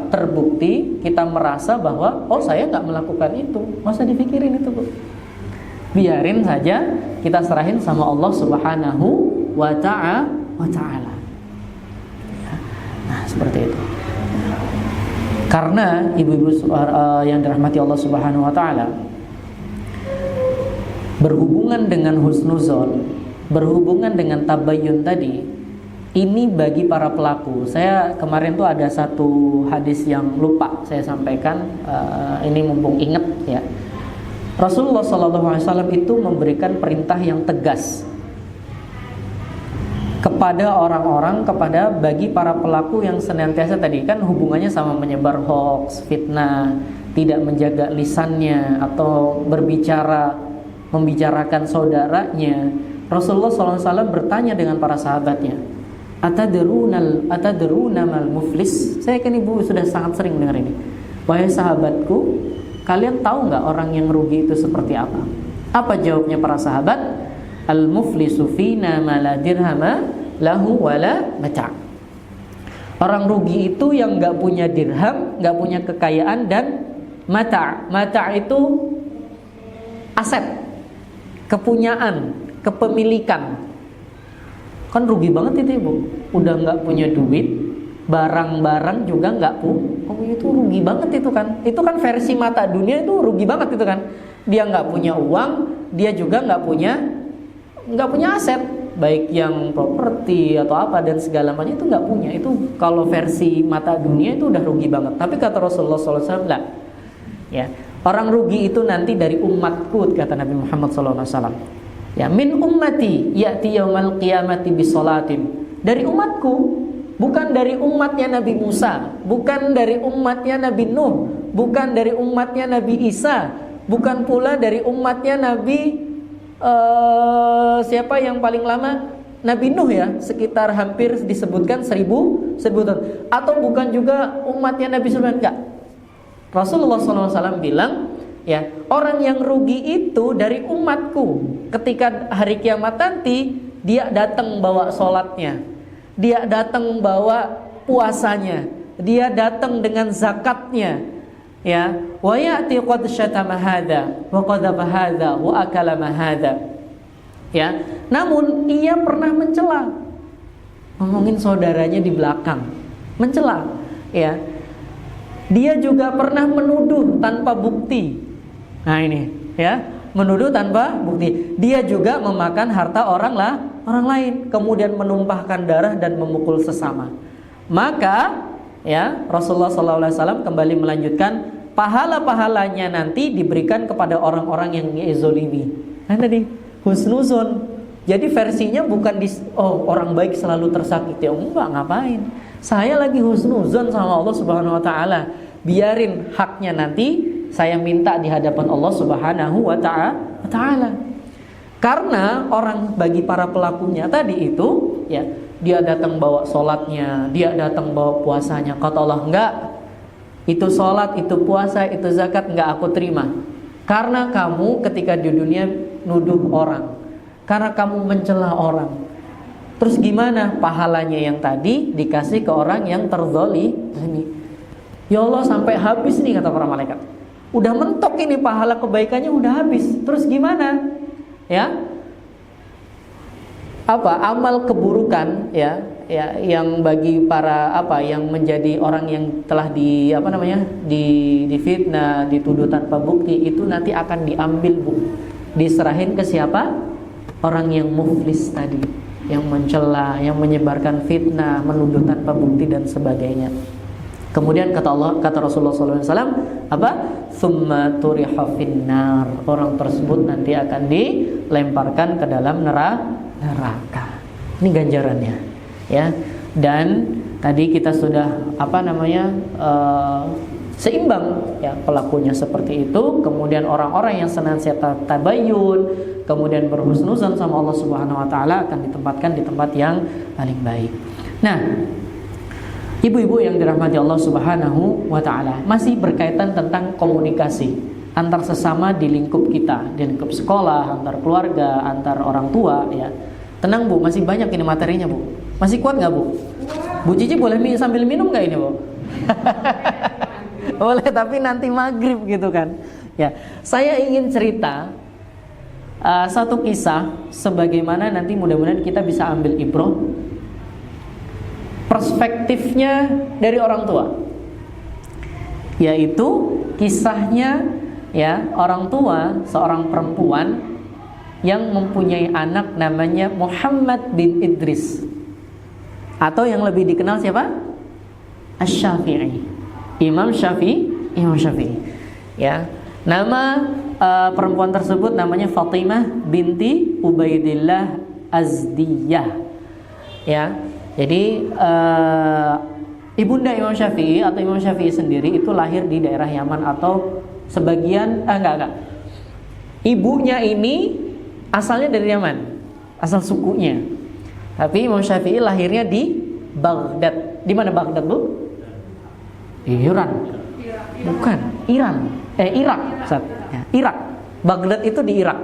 [SPEAKER 1] terbukti, kita merasa bahwa saya nggak melakukan itu, nggak usah dipikirin itu, Bu. Biarin saja, kita serahin sama Allah Subhanahu wa ta'ala. Nah, seperti itu. Karena ibu-ibu yang dirahmati Allah Subhanahu wa ta'ala, berhubungan dengan husnuzon, berhubungan dengan tabayyun tadi, ini bagi para pelaku. Saya kemarin tuh ada satu hadis yang lupa saya sampaikan. Ini mumpung inget ya. Rasulullah SAW itu memberikan perintah yang tegas kepada orang-orang, bagi para pelaku yang senantiasa tadi kan hubungannya sama menyebar hoax, fitnah, tidak menjaga lisannya atau membicarakan saudaranya. Rasulullah SAW bertanya dengan para sahabatnya, Atadruna mal muflis? Saya kan ibu sudah sangat sering dengar ini. Wahai sahabatku, kalian tahu nggak orang yang rugi itu seperti apa? Apa jawabnya para sahabat? Al muflisu fina ma la dirhama lahu wala mata'. Orang rugi itu yang nggak punya dirham, nggak punya kekayaan dan mata'. Mata' itu aset, kepunyaan, kepemilikan. Kan rugi banget itu, Ibu. Udah nggak punya duit, barang-barang juga nggak punya. Itu rugi banget itu kan. Itu kan versi mata dunia, itu rugi banget itu kan. Dia nggak punya uang, dia juga nggak punya aset, baik yang properti atau apa dan segala macam itu nggak punya. Itu kalau versi mata dunia itu udah rugi banget. Tapi kata Rasulullah SAW, lah, ya, orang rugi itu nanti dari umatku, kata Nabi Muhammad SAW. Ya, min ummati ya'ti yaumal qiyamati bisolatin. Dari umatku, bukan dari umatnya Nabi Musa, bukan dari umatnya Nabi Nuh, bukan dari umatnya Nabi Isa, bukan pula dari umatnya Nabi siapa yang paling lama? Nabi Nuh ya, sekitar hampir disebutkan 1000 tahun. Atau bukan juga umatnya Nabi Sulaiman, enggak. Rasulullah SAW bilang, ya, orang yang rugi itu dari umatku. Ketika hari kiamat nanti, dia datang bawa sholatnya, dia datang bawa puasanya, dia datang dengan zakatnya, ya. Wa ya'ti qad syatama hadza wa qadhafa hadza wa akalama hadza. Ya, namun ia pernah mencela, ngomongin saudaranya di belakang, mencela, ya. Dia juga pernah menuduh tanpa bukti. Nah ini, ya, menuduh tanpa bukti. Dia juga memakan harta orang lain, kemudian menumpahkan darah dan memukul sesama. Maka, ya, Rasulullah SAW kembali melanjutkan, pahala-pahalanya nanti diberikan kepada orang-orang yang zolimi. Nah tadi husnuzon, Jadi versinya bukan orang baik selalu tersakiti. Oh enggak, ngapain? Saya lagi husnuzon sama Allah Subhanahu wa taala. Biarin haknya nanti saya minta di hadapan Allah Subhanahu wa taala. Karena orang bagi para pelakunya tadi itu ya, dia datang bawa sholatnya, dia datang bawa puasanya. Kata Allah, enggak. Itu sholat, itu puasa, itu zakat enggak aku terima. Karena kamu ketika di dunia nuduh orang, karena kamu mencela orang. Terus gimana pahalanya yang tadi dikasih ke orang yang terzalimi? Ya Allah, sampai habis nih kata para malaikat. Udah mentok ini pahala kebaikannya udah habis. Terus gimana? Ya. Apa amal keburukan ya yang bagi para yang menjadi orang yang telah difitnah, dituduh tanpa bukti, itu nanti akan diambil, Bu. Diserahin ke siapa? Orang yang muflis tadi, yang mencela, yang menyebarkan fitnah, menuduh tanpa bukti dan sebagainya. Kemudian kata Rasulullah SAW, apa? Tsumma turiha finnar. Orang tersebut nanti akan dilemparkan ke dalam neraka. Ini ganjarannya, ya. Dan tadi kita sudah seimbang ya pelakunya seperti itu. Kemudian orang-orang yang senantiasa tabayyun, kemudian berhusnuzan sama Allah Subhanahu wa taala akan ditempatkan di tempat yang paling baik. Nah, ibu-ibu yang dirahmati Allah Subhanahu wa taala, masih berkaitan tentang komunikasi antar sesama di lingkup kita, di lingkup sekolah, antar keluarga, antar orang tua ya. Tenang Bu, masih banyak ini materinya Bu. Masih kuat nggak Bu? Bu Cici boleh sambil minum nggak ini Bu? Boleh, tapi nanti maghrib gitu kan. Ya, saya ingin cerita satu kisah sebagaimana nanti mudah-mudahan kita bisa ambil ibrah perspektifnya dari orang tua. Yaitu kisahnya ya orang tua seorang perempuan yang mempunyai anak namanya Muhammad bin Idris, atau yang lebih dikenal siapa? Asy-Syafi'i. Imam Syafi'i. Ya. Nama perempuan tersebut namanya Fatimah binti Ubaidillah Azdiyah. Ya. Jadi ibunda Imam Syafi'i atau Imam Syafi'i sendiri itu lahir di daerah Yaman atau sebagian ibunya ini asalnya dari Yaman, asal sukunya. Tapi Imam Syafi'i lahirnya di Baghdad. Di mana Baghdad, Bu? Di Iran. Bukan, Irak, Ustaz. Ya, Irak. Baghdad itu di Irak.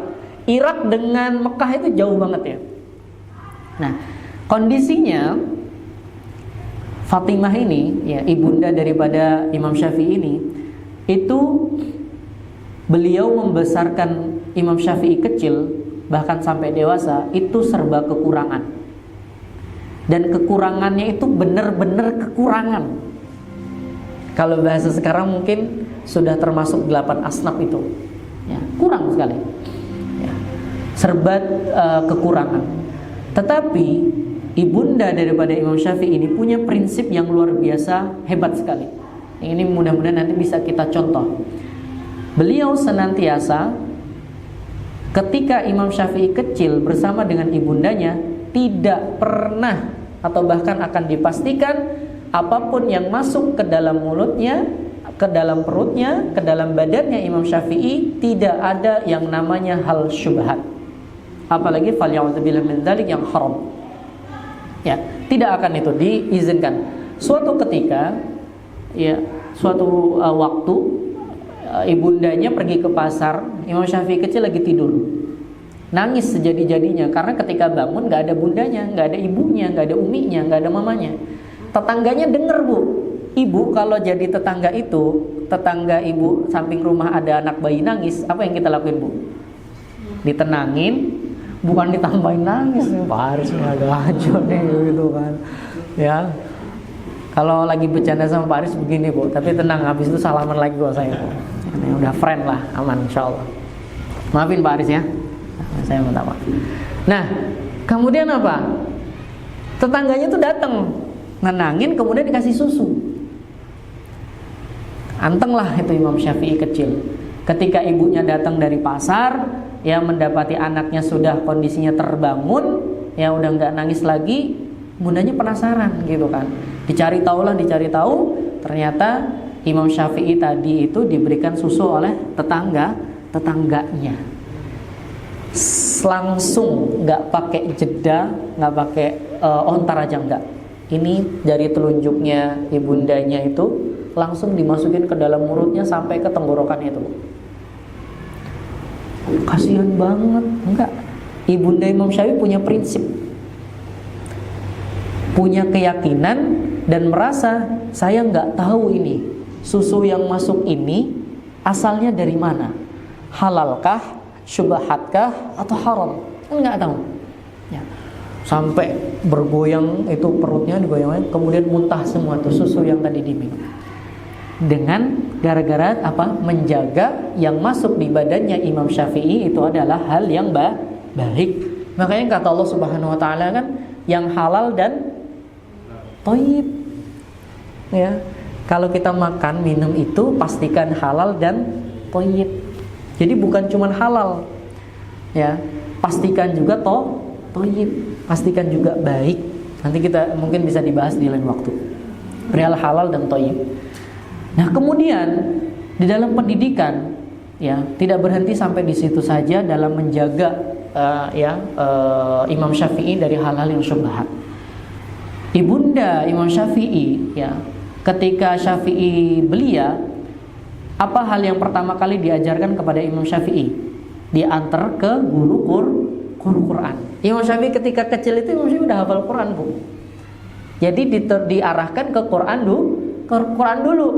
[SPEAKER 1] Irak dengan Mekah itu jauh banget ya. Nah, kondisinya Fatimah ini, ya ibunda daripada Imam Syafi'i ini, itu beliau membesarkan Imam Syafi'i kecil bahkan sampai dewasa itu serba kekurangan. Dan kekurangannya itu benar-benar kekurangan. Kalau bahasa sekarang mungkin sudah termasuk 8 asnaf itu. Ya, kurang sekali. Ya, serba kekurangan. Tetapi ibunda daripada Imam Syafi'i ini punya prinsip yang luar biasa hebat sekali. Ini mudah-mudahan nanti bisa kita contoh. Beliau senantiasa ketika Imam Syafi'i kecil bersama dengan ibundanya tidak pernah atau bahkan akan dipastikan apapun yang masuk ke dalam mulutnya, ke dalam perutnya, ke dalam badannya Imam Syafi'i tidak ada yang namanya hal syubhat. Apalagi falya'udzubillah min dzalik yang haram. Ya, tidak akan itu diizinkan. Suatu ketika ya, suatu waktu ibundanya pergi ke pasar, Imam Syafi'i kecil lagi tidur. Nangis sejadi-jadinya karena ketika bangun gak ada bundanya, gak ada ibunya, gak ada uminya, gak ada mamanya. Tetangganya dengar, Bu. Ibu kalau jadi tetangga itu, tetangga ibu samping rumah ada anak bayi nangis, apa yang kita lakuin, Bu? Ditenangin, bukan ditambahin nangis. Pak Haris agak hancur nih gitu kan. Ya. Kalau lagi bercanda sama Pak Haris begini, Bu, tapi tenang, habis itu salaman lagi kok saya. Ini udah friend lah, aman insyaallah. Maafin Pak Haris ya. Saya minta maaf. Nah, kemudian apa? Tetangganya tuh datang, nenangin, kemudian dikasih susu. Anteng lah itu Imam Syafi'i kecil. Ketika ibunya datang dari pasar, ya mendapati anaknya sudah kondisinya terbangun, ya udah nggak nangis lagi, bundanya penasaran gitu kan. Dicari tahu, ternyata Imam Syafi'i tadi itu diberikan susu oleh tetangganya. Langsung, nggak pakai jeda, nggak pakai ontar aja, enggak. Ini dari telunjuknya ibundanya itu langsung dimasukin ke dalam mulutnya sampai ke tenggorokannya itu. Kasihan banget, enggak. Ibunda Imam Syafi'i punya prinsip, punya keyakinan dan merasa saya nggak tahu ini susu yang masuk ini asalnya dari mana, halalkah, syubhatkah, atau haram, nggak tahu. Ya. Sampai bergoyang itu perutnya digoyang, kemudian muntah semua tuh susu yang tadi diminum. Dengan gara-gara apa? Menjaga yang masuk di badannya Imam Syafi'i itu adalah hal yang baik. Makanya kata Allah Subhanahu wa taala kan, yang halal dan thayyib. Ya. Kalau kita makan, minum itu pastikan halal dan thayyib. Jadi bukan cuma halal. Ya, pastikan juga thayyib, pastikan juga baik. Nanti kita mungkin bisa dibahas di lain waktu. Perihal halal dan thayyib. Nah, kemudian di dalam pendidikan, ya, tidak berhenti sampai di situ saja dalam menjaga Imam Syafi'i dari hal-hal yang syubhat. Ibunda Imam Syafi'i, ya, ketika Syafi'i belia, apa hal yang pertama kali diajarkan kepada Imam Syafi'i? Diantar ke guru Quran. Imam Syafi'i ketika kecil itu Imam Syafi'i udah hafal Quran, Bu. Jadi diarahkan ke Quran dulu.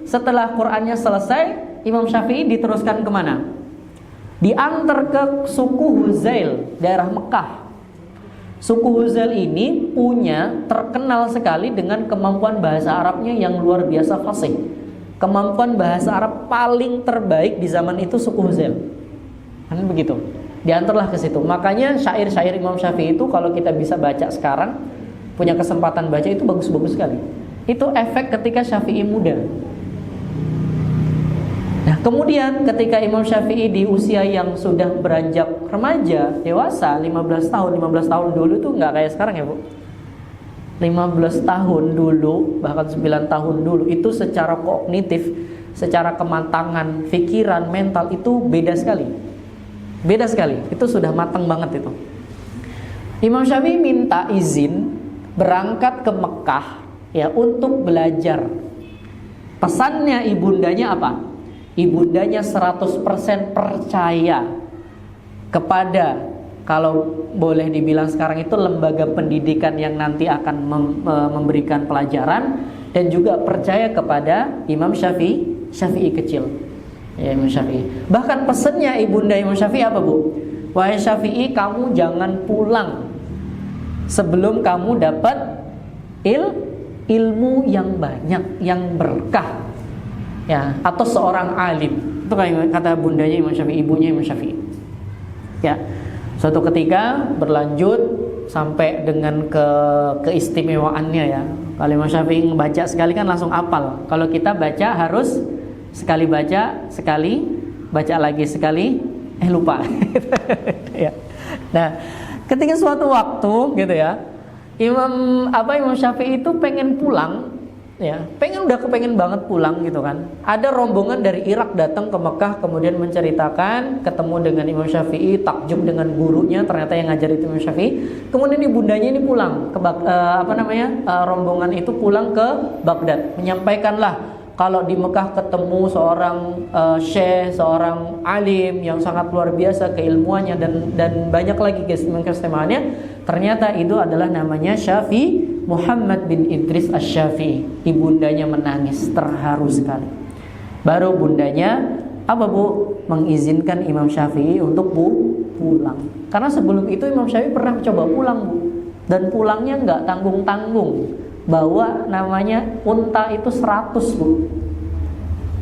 [SPEAKER 1] Setelah Qurannya selesai, Imam Syafi'i diteruskan kemana? Diantar ke suku Huzail, daerah Mekah. Suku Huzail ini terkenal sekali dengan kemampuan bahasa Arabnya yang luar biasa fasih. Kemampuan bahasa Arab paling terbaik di zaman itu suku Huzail. Kan begitu. Diantarlah ke situ. Makanya syair-syair Imam Syafi'i itu kalau kita bisa baca sekarang, punya kesempatan baca, itu bagus-bagus sekali. Itu efek ketika Syafi'i muda. Nah, kemudian ketika Imam Syafi'i di usia yang sudah beranjak remaja, dewasa, 15 tahun dulu tuh nggak kayak sekarang ya, Bu. 15 tahun dulu, bahkan 9 tahun dulu, itu secara kognitif, secara kematangan, pikiran, mental itu beda sekali. Beda sekali, itu sudah matang banget itu. Imam Syafi'i minta izin berangkat ke Mekah, ya, untuk belajar. Pesannya ibundanya apa? Ibundanya 100% percaya kepada, kalau boleh dibilang sekarang itu lembaga pendidikan yang nanti akan memberikan pelajaran, dan juga percaya kepada Imam Syafi'i kecil. Ya, Imam Syafi'i. Bahkan pesannya ibunda Imam Syafi'i apa, Bu? Wahai Syafi'i, kamu jangan pulang sebelum kamu dapat ilmu yang banyak, yang berkah, ya, atau seorang alim. Itu kayak kata bundanya Imam Syafi'i, ibunya Imam Syafi'i. Ya, suatu ketika berlanjut sampai dengan keistimewaannya, ya. Kalau Imam Syafi'i membaca sekali kan langsung hafal. Kalau kita baca harus sekali baca, sekali baca lagi, sekali lupa. Ya. Nah, ketika suatu waktu gitu ya, Imam Syafi'i itu pengen pulang, ya, udah kepengen banget pulang gitu kan. Ada rombongan dari Irak datang ke Mekah, kemudian menceritakan ketemu dengan Imam Syafi'i, takjub dengan gurunya, ternyata yang ngajar itu Imam Syafi'i. Kemudian ibundanya ini pulang ke rombongan itu pulang ke Baghdad, menyampaikanlah kalau di Mekah ketemu seorang syekh, seorang alim yang sangat luar biasa keilmuannya dan banyak lagi keistimewaan-keistimewanya. Ternyata itu adalah namanya Muhammad bin Idris Asy-Syafi'i. Ibundanya menangis, terharu sekali. Baru bundanya apa, Bu? Mengizinkan Imam Syafi'i untuk pulang. Karena sebelum itu Imam Syafi'i pernah coba pulang, Bu. Dan pulangnya nggak tanggung-tanggung. Bawa namanya unta itu 100, Bu.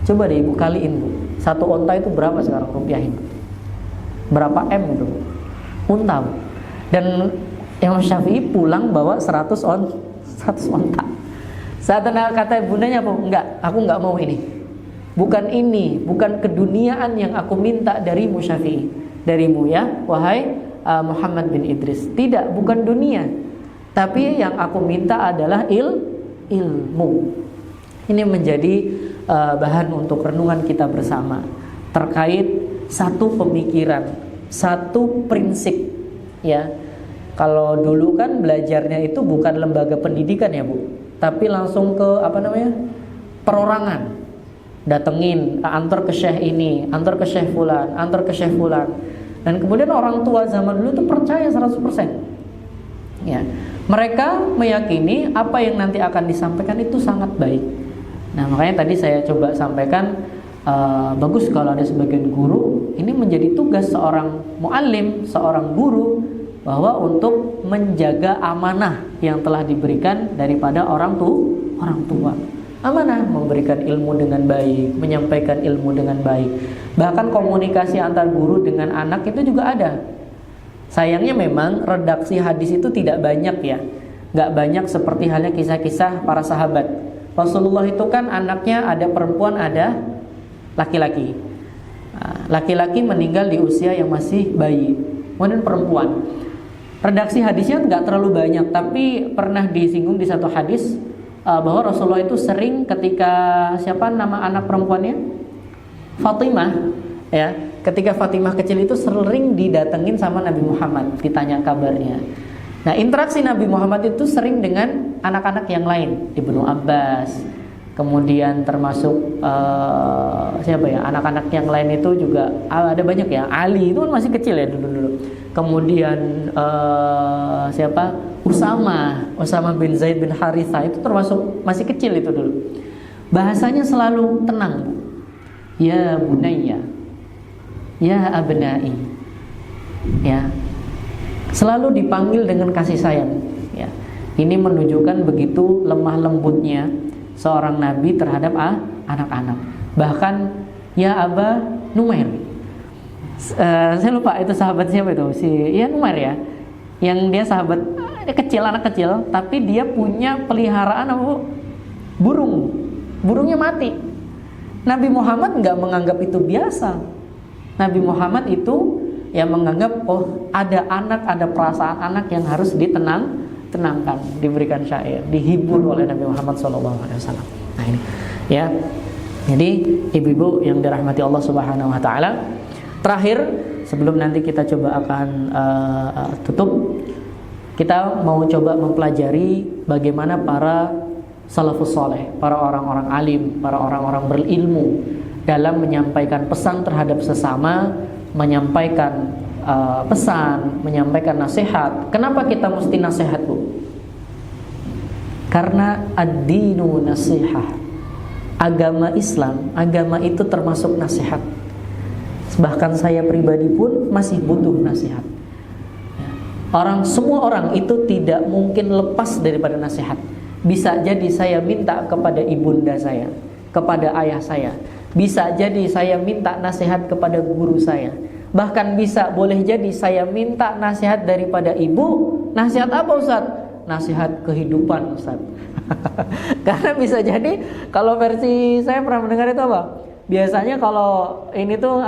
[SPEAKER 1] Coba deh Ibu kaliin, Bu. Satu unta itu berapa sekarang rupiahin? Berapa M itu? Unta, Bu. Dan Imam Syafi'i pulang bawa 100 onta. Saat kata bundanya apa? Enggak, aku enggak mau ini. Bukan ini, bukan keduniaan yang aku minta darimu Syafi'i. darimu ya wahai Muhammad bin Idris. Tidak, bukan dunia, tapi yang aku minta adalah ilmu. Ini menjadi bahan untuk renungan kita bersama terkait satu pemikiran, satu prinsip ya. Kalau dulu kan belajarnya itu bukan lembaga pendidikan ya Bu, tapi langsung ke perorangan. Datengin, antar ke syekh ini, antar ke syekh fulan, antar ke syekh fulan. Dan kemudian orang tua zaman dulu tuh percaya 100%. Ya. Mereka meyakini apa yang nanti akan disampaikan itu sangat baik. Nah, makanya tadi saya coba sampaikan bagus kalau ada sebagian guru, ini menjadi tugas seorang muallim, seorang guru, bahwa untuk menjaga amanah yang telah diberikan daripada orang tua. Amanah memberikan ilmu dengan baik, menyampaikan ilmu dengan baik. Bahkan komunikasi antar guru dengan anak itu juga ada. Sayangnya memang redaksi hadis itu tidak banyak ya. Gak banyak seperti halnya kisah-kisah para sahabat. Rasulullah itu kan anaknya ada perempuan, ada laki-laki. Laki-laki meninggal di usia yang masih bayi, kemudian perempuan. Redaksi hadisnya nggak terlalu banyak, tapi pernah disinggung di satu hadis bahwa Rasulullah itu sering ketika siapa nama anak perempuannya? Fatimah ya. Ketika Fatimah kecil itu sering didatengin sama Nabi Muhammad, ditanya kabarnya. Nah, interaksi Nabi Muhammad itu sering dengan anak-anak yang lain, Ibnu Abbas, kemudian termasuk siapa ya, anak-anak yang lain itu juga ada banyak ya. Ali itu kan masih kecil ya dulu. Kemudian siapa? Usama bin Zaid bin Harithah itu termasuk masih kecil itu dulu. Bahasanya selalu tenang. Ya bunayya, ya abnai. Ya. Selalu dipanggil dengan kasih sayang ya. Ini menunjukkan begitu lemah lembutnya seorang nabi terhadap anak-anak. Bahkan ya Aba Numair. Saya lupa itu sahabat siapa itu, Numair ya. Yang dia sahabat kecil, anak kecil, tapi dia punya peliharaan burung. Burungnya mati. Nabi Muhammad nggak menganggap itu biasa. Nabi Muhammad itu yang menganggap ada anak, ada perasaan anak yang harus tenangkan, diberikan syair, dihibur oleh Nabi Muhammad SAW. Nah ini, ya. Jadi ibu-ibu yang dirahmati Allah Subhanahu Wa Taala. Terakhir, sebelum nanti kita coba akan tutup, kita mau coba mempelajari bagaimana para salafus soleh, para orang-orang alim, para orang-orang berilmu dalam menyampaikan pesan terhadap sesama, menyampaikan pesan, menyampaikan nasihat. Kenapa kita mesti nasihat, Bu? Karena ad-dinu nasihah. Agama Islam, agama itu termasuk nasihat. Bahkan saya pribadi pun masih butuh nasihat. Semua orang itu tidak mungkin lepas daripada nasihat. Bisa jadi saya minta kepada ibunda saya, kepada ayah saya. Bisa jadi saya minta nasihat kepada guru saya. Bahkan boleh jadi saya minta nasihat daripada ibu. Nasihat apa, Ustaz? Nasihat kehidupan, Ustaz. Karena bisa jadi kalau versi saya pernah mendengar itu apa? Biasanya kalau ini tuh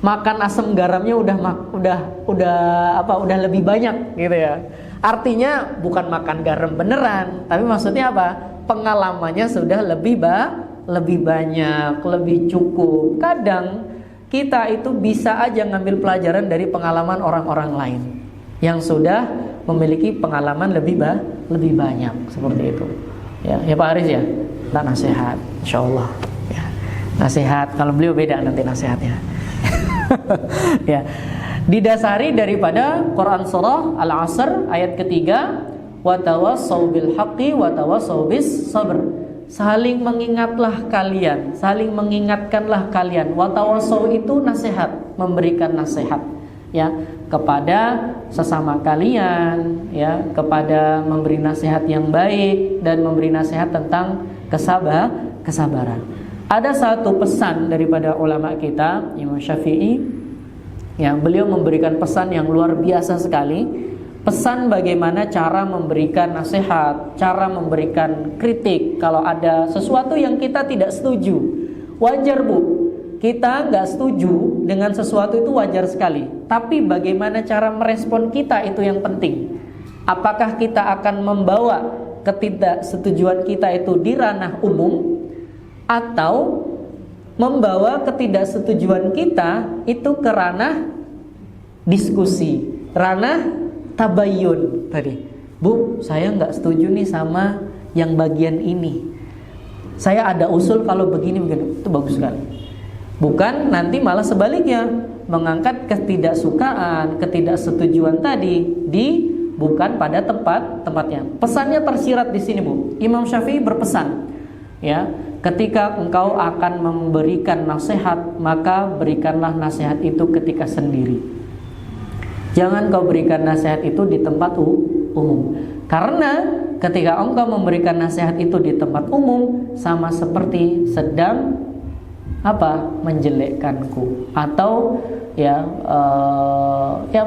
[SPEAKER 1] makan asam garamnya udah lebih banyak gitu ya. Artinya bukan makan garam beneran, tapi maksudnya apa? Pengalamannya sudah lebih banyak, lebih cukup. Kadang kita itu bisa aja ngambil pelajaran dari pengalaman orang-orang lain yang sudah memiliki pengalaman lebih banyak seperti itu. Ya Pak Aris ya, kita nasihat, insyaallah. Ya, nasihat kalau beliau beda nanti nasihatnya. Ya, didasari daripada Quran surah Al-Asr ayat ketiga, wa tawassau bil haqqi wa tawassau bis sabr. Saling mengingatlah kalian, saling mengingatkanlah kalian. Wa tawassau itu nasihat, memberikan nasihat ya kepada sesama kalian, ya, kepada memberi nasihat yang baik dan memberi nasihat tentang kesabaran. Ada satu pesan daripada ulama kita, Imam Syafi'i, yang beliau memberikan pesan yang luar biasa sekali. Pesan bagaimana cara memberikan nasihat, cara memberikan kritik kalau ada sesuatu yang kita tidak setuju. Wajar, Bu, kita nggak setuju dengan sesuatu itu wajar sekali. Tapi bagaimana cara merespon kita itu yang penting. Apakah kita akan membawa ketidaksetujuan kita itu di ranah umum, atau membawa ketidaksetujuan kita itu ke ranah diskusi, ranah tabayyun tadi. Bu, saya nggak setuju nih sama yang bagian ini. Saya ada usul kalau begini. Itu bagus sekali. Bukan nanti malah sebaliknya, mengangkat ketidaksukaan, ketidaksetujuan tadi bukan pada tempatnya. Pesannya tersirat di sini, Bu. Imam Syafi'i berpesan, ya, ketika engkau akan memberikan nasihat, maka berikanlah nasihat itu ketika sendiri. Jangan kau berikan nasihat itu di tempat umum. Karena ketika engkau memberikan nasihat itu di tempat umum, sama seperti sedang menjelekkanku, atau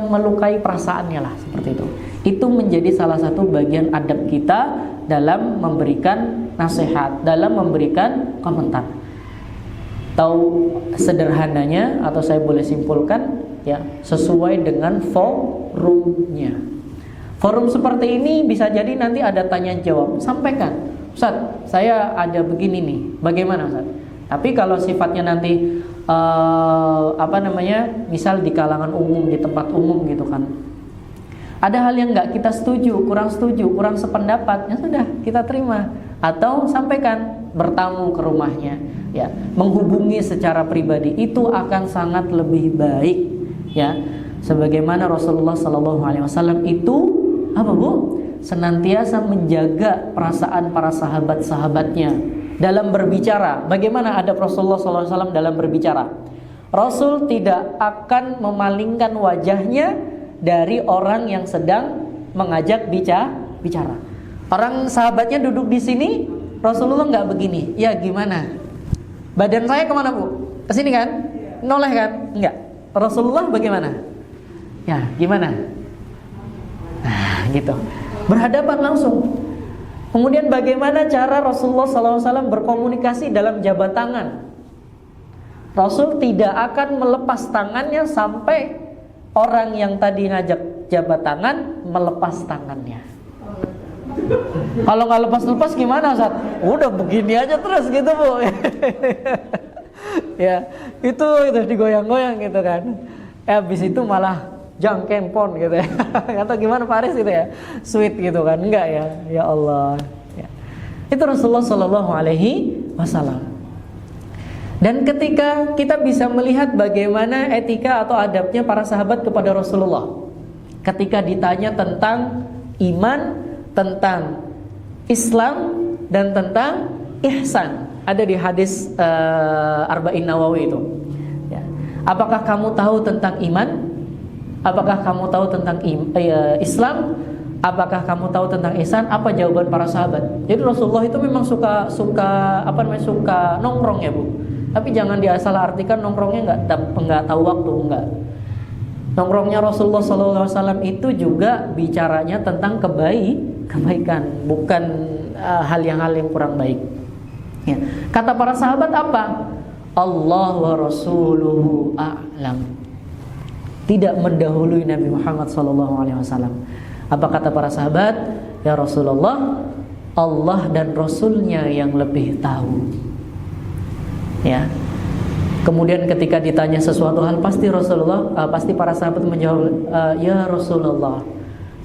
[SPEAKER 1] melukai perasaannya lah, seperti itu. Itu menjadi salah satu bagian adab kita dalam memberikan nasihat, dalam memberikan komentar. Atau sederhananya, atau saya boleh simpulkan, ya, sesuai dengan forumnya. Forum seperti ini bisa jadi nanti ada tanya jawab, sampaikan, Ustaz, saya ada begini nih, bagaimana Ustaz? Tapi kalau sifatnya nanti misal di kalangan umum, di tempat umum gitu kan, ada hal yang nggak kita setuju, kurang sependapat, ya sudah, kita terima atau sampaikan, bertamu ke rumahnya, ya, menghubungi secara pribadi itu akan sangat lebih baik, ya. Sebagaimana Rasulullah SAW itu senantiasa menjaga perasaan para sahabat-sahabatnya dalam berbicara. Bagaimana adab Rasulullah SAW dalam berbicara? Rasul tidak akan memalingkan wajahnya dari orang yang sedang mengajak bicara. Orang sahabatnya duduk di sini, Rasulullah nggak begini. Ya gimana? Badan saya kemana, Bu? Ke sini kan? Noleh kan? Enggak. Rasulullah bagaimana? Ya gimana? Nah, gitu. Berhadapan langsung. Kemudian bagaimana cara Rasulullah SAW berkomunikasi dalam jabat tangan? Rasul tidak akan melepas tangannya sampai orang yang tadi ngajak jabat tangan melepas tangannya. Kalau nggak lepas-lepas gimana, Ustaz? Udah begini aja terus gitu, Bu. Ya, itu digoyang-goyang gitu kan. Habis itu malah jangkempon gitu ya. Atau gimana Faris gitu ya. Sweet gitu kan. Enggak ya. Ya Allah. Ya. Itu Rasulullah SAW. Dan ketika kita bisa melihat bagaimana etika atau adabnya para sahabat kepada Rasulullah, ketika ditanya tentang iman, tentang Islam, dan tentang ihsan, ada di hadis Arba'in Nawawi itu, ya. Apakah kamu tahu tentang iman? Apakah kamu tahu tentang Islam? Apakah kamu tahu tentang ihsan? Apa jawaban para sahabat? Jadi Rasulullah itu memang suka nongkrong ya, Bu. Tapi jangan diasal-artikan nongkrongnya nggak tahu waktu, enggak. Nongkrongnya Rasulullah SAW itu juga bicaranya tentang kebaikan, bukan hal yang kurang baik. Ya. Kata para sahabat apa? Allah wa Rasuluhu a'lam. Tidak mendahului Nabi Muhammad SAW. Apa kata para sahabat? Ya Rasulullah, Allah dan Rasulnya yang lebih tahu. Ya. Kemudian ketika ditanya sesuatu hal, pasti para sahabat menjawab, ya Rasulullah,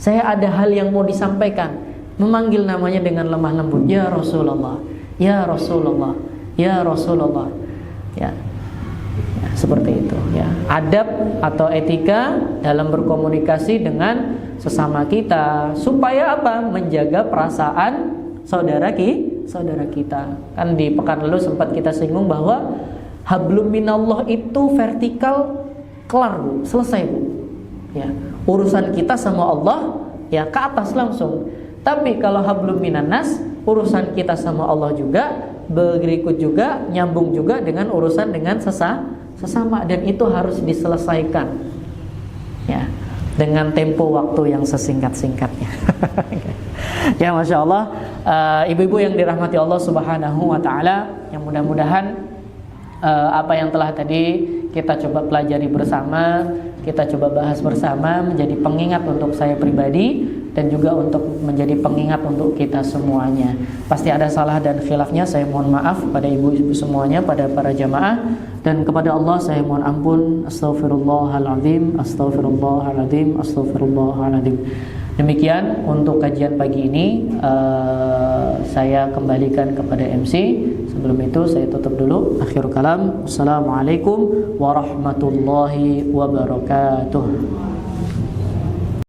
[SPEAKER 1] saya ada hal yang mau disampaikan. Memanggil namanya dengan lemah lembut, ya Rasulullah, ya Rasulullah, ya Rasulullah. Ya. Ya, seperti itu. Ya. Adab atau etika dalam berkomunikasi dengan sesama kita, supaya apa? Menjaga perasaan saudara kita. Kan di pekan lalu sempat kita singgung bahwa hablum minallah itu vertikal, kelar, Bu, selesai, Bu. Ya, urusan kita sama Allah ya ke atas langsung. Tapi kalau hablum minannas, urusan kita sama Allah juga berikut juga, nyambung juga dengan urusan dengan sesama, dan itu harus diselesaikan. Ya, dengan tempo waktu yang sesingkat-singkatnya. Ya, Masya Allah, ibu-ibu yang dirahmati Allah Subhanahu wa Ta'ala, yang mudah-mudahan apa yang telah tadi kita coba pelajari bersama, kita coba bahas bersama menjadi pengingat untuk saya pribadi dan juga untuk menjadi pengingat untuk kita semuanya. Pasti ada salah dan khilafnya, saya mohon maaf pada ibu-ibu semuanya, pada para jamaah, dan kepada Allah saya mohon ampun. Astaghfirullahaladzim, astaghfirullahaladzim, astaghfirullahaladzim. Demikian untuk kajian pagi ini. Saya kembalikan kepada MC. Sebelum itu saya tutup dulu. Akhir kalam. Assalamualaikum warahmatullahi wabarakatuh.